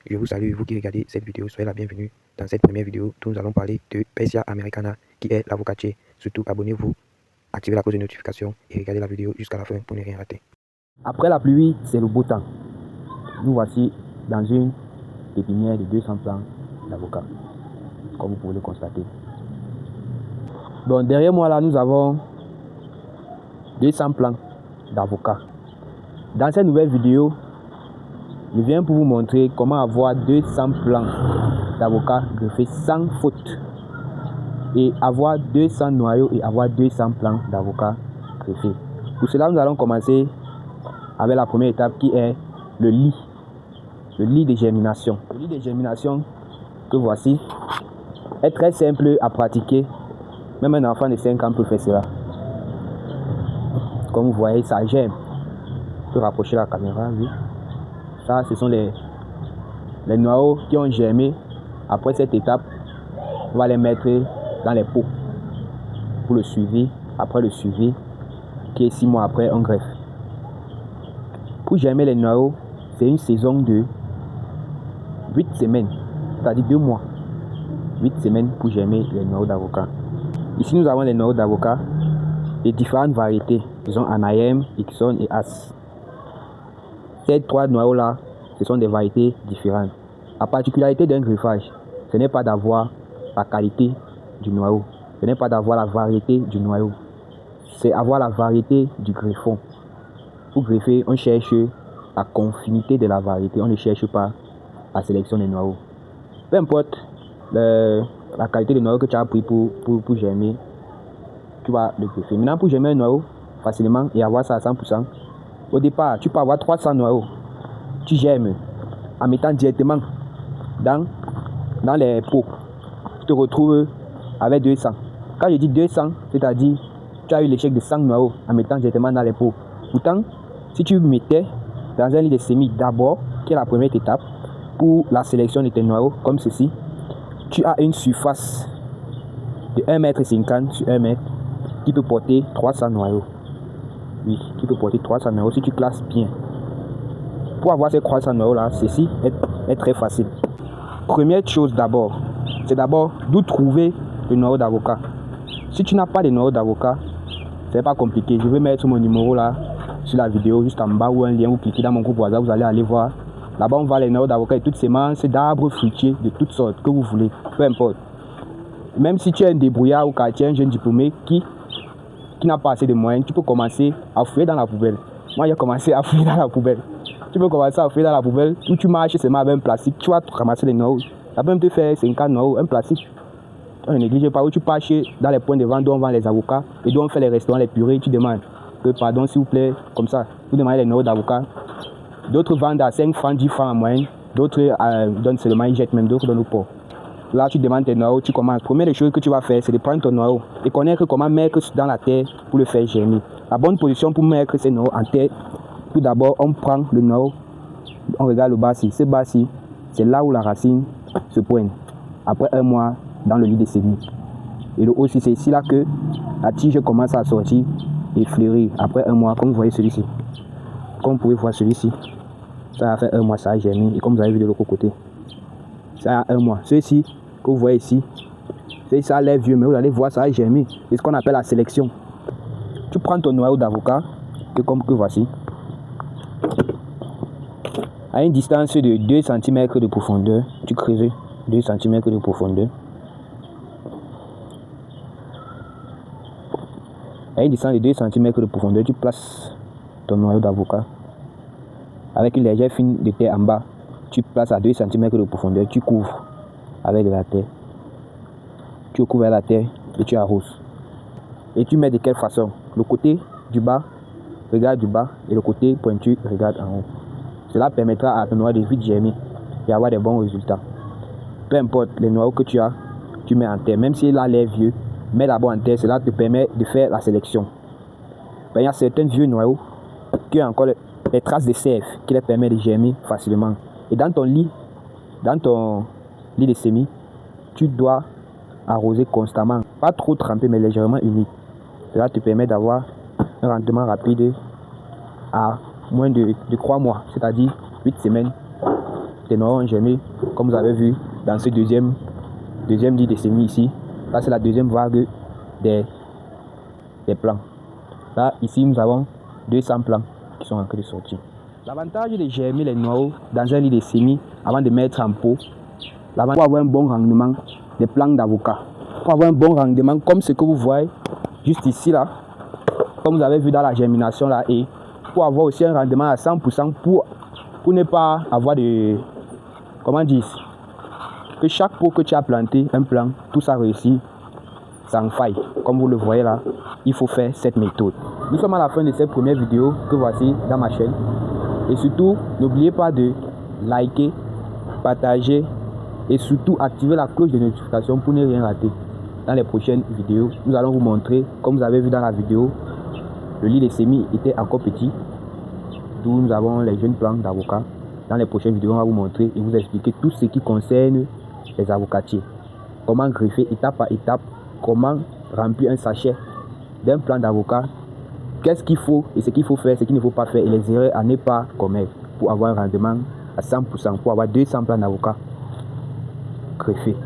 Je vous salue, vous qui regardez cette vidéo, soyez la bienvenue. Dans cette première vidéo, nous allons parler de Persia americana, qui est l'avocatier. Surtout, abonnez-vous, activez la cloche de notification et regardez la vidéo jusqu'à la fin pour ne rien rater. Après la pluie, c'est le beau temps. Nous voici dans une pépinière de 200 plants d'avocats, comme vous pouvez le constater. Donc derrière moi là, nous avons 200 plants d'avocats. Dans cette nouvelle vidéo, je viens pour vous montrer comment avoir 200 plants d'avocats greffés sans faute et avoir 200 noyaux et avoir 200 plants d'avocats greffés. Pour cela, nous allons commencer avec la première étape qui est le lit de germination. Le lit de germination que voici est très simple à pratiquer. Même un enfant de 5 ans peut faire cela. Comme vous voyez, ça germe. Je peux rapprocher la caméra, oui. Ça, ce sont les noyaux qui ont germé. Après cette étape, on va les mettre dans les pots pour le suivi. Après le suivi, qui est 6 mois après, on greffe. Pour germer les noyaux, c'est une saison de 8 semaines, c'est-à-dire 2 mois. 8 semaines pour germer les noyaux d'avocat. Ici, nous avons les noyaux d'avocat de différentes variétés. Ils sont Anaïm, Ixon et As. Ces 3 noyaux-là, ce sont des variétés différentes. La particularité d'un greffage, ce n'est pas d'avoir la qualité du noyau, ce n'est pas d'avoir la variété du noyau, c'est avoir la variété du greffon. Pour greffer, on cherche la confinité de la variété, on ne cherche pas la sélection des noyaux. Peu importe la qualité du noyau que tu as pris pour germer, tu vas le greffer. Maintenant, pour germer un noyau facilement et avoir ça à 100%, au départ, tu peux avoir 300 noyaux. Tu germes en mettant directement dans les pots. Tu te retrouves avec 200. Quand je dis 200, c'est-à-dire tu as eu l'échec de 100 noyaux en mettant directement dans les pots. Pourtant, si tu mettais dans un lit de semis d'abord, qui est la première étape, pour la sélection de tes noyaux, comme ceci, tu as une surface de 1,50 m sur 1 m qui peut porter 300 noyaux. Oui, qui peut porter 300 noyaux si tu classes bien. Pour avoir ces 300 noyaux là, ceci est très facile. Première chose d'abord, c'est d'abord d'où trouver le noyau d'avocat. Si tu n'as pas de noyau d'avocat, c'est pas compliqué. Je vais mettre mon numéro là sur la vidéo, juste en bas, ou un lien, vous cliquez dans mon groupe WhatsApp, vous allez aller voir. Là-bas, on voit les noyaux d'avocat et toutes semences d'arbres fruitiers de toutes sortes que vous voulez, peu importe. Même si tu es un débrouillard ou tu es un jeune diplômé qui n'a pas assez de moyens, tu peux commencer à fouiller dans la poubelle. Moi, j'ai commencé à fouiller dans la poubelle. Tu peux commencer à fouiller dans la poubelle où tu marches seulement avec un plastique, tu vas ramasser les noyaux. Ça peut même te faire 50 noyaux, un plastique. On ne néglige pas où tu marches dans les points de vente où on vend les avocats et d'où on fait les restaurants, les purées, tu demandes que pardon s'il vous plaît, comme ça, vous demandez les noyaux d'avocat. D'autres vendent à 5 francs, 10 francs en moyenne, d'autres donnent seulement, ils jettent même, d'autres donnent au port. Là, tu demandes tes noyaux, tu commences. Première des choses que tu vas faire, c'est de prendre ton noyau et connaître comment mettre dans la terre pour le faire germer. La bonne position pour mettre ces noyaux en terre, tout d'abord, on prend le noyau, on regarde le bas-ci. Ce bas-ci, c'est là où la racine se pointe. Après 1 mois, dans le lit de semis. Et le haut aussi, c'est ici là que la tige commence à sortir et fleurir. Après 1 mois, comme vous voyez celui-ci. Comme vous pouvez voir celui-ci, ça a fait 1 mois, ça a germé. Et comme vous avez vu de l'autre côté, ça a 1 mois. Celui-ci que vous voyez ici, ça a l'air vieux, mais vous allez voir, ça a germé. C'est ce qu'on appelle la sélection. Tu prends ton noyau d'avocat, que voici, à une distance de 2 cm de profondeur, tu creuses 2 cm de profondeur. À une distance de 2 cm de profondeur, tu places ton noyau d'avocat. Avec une légère fine de terre en bas, tu places à 2 cm de profondeur, tu couvres avec de la terre. Tu couvres avec la terre et tu arroses. Et tu mets de quelle façon? Le côté du bas, regarde du bas, et le côté pointu, regarde en haut. Cela permettra à ton noyau de vite germer et avoir des bons résultats. Peu importe les noyaux que tu as, tu mets en terre. Même s'il a l'air vieux, mets d'abord en terre, cela te permet de faire la sélection. Ben, il y a certains vieux noyaux qui ont encore les traces de sève qui les permettent de germer facilement. Et dans ton lit de semis, tu dois arroser constamment. Pas trop trempé, mais légèrement humide. Cela te permet d'avoir un rendement rapide à moins de 3 mois, c'est-à-dire 8 semaines des noix ont germé, comme vous avez vu dans ce deuxième lit de semis ici. Là, c'est la deuxième vague des plants. Là, ici, nous avons 200 plants qui sont en train de sortir. L'avantage de germer les noix dans un lit de semis avant de mettre en pot, pour avoir un bon rendement des plants d'avocat. Pour avoir un bon rendement comme ce que vous voyez juste ici là, comme vous avez vu dans la germination là, et pour avoir aussi un rendement à 100% pour ne pas avoir de, comment dire, que chaque pot que tu as planté, un plant, tout ça réussit sans faille. Comme vous le voyez là, il faut faire cette méthode. Nous sommes à la fin de cette première vidéo que voici dans ma chaîne. Et surtout, n'oubliez pas de liker, partager et surtout activer la cloche de notification pour ne rien rater. Dans les prochaines vidéos, nous allons vous montrer, comme vous avez vu dans la vidéo, le lit de semis était encore petit, d'où nous avons les jeunes plants d'avocat. Dans les prochaines vidéos, on va vous montrer et vous expliquer tout ce qui concerne les avocatiers. Comment greffer étape par étape, comment remplir un sachet d'un plant d'avocat, qu'est-ce qu'il faut et ce qu'il faut faire, ce qu'il ne faut pas faire et les erreurs à ne pas commettre pour avoir un rendement à 100%, pour avoir 200 plants d'avocat greffés.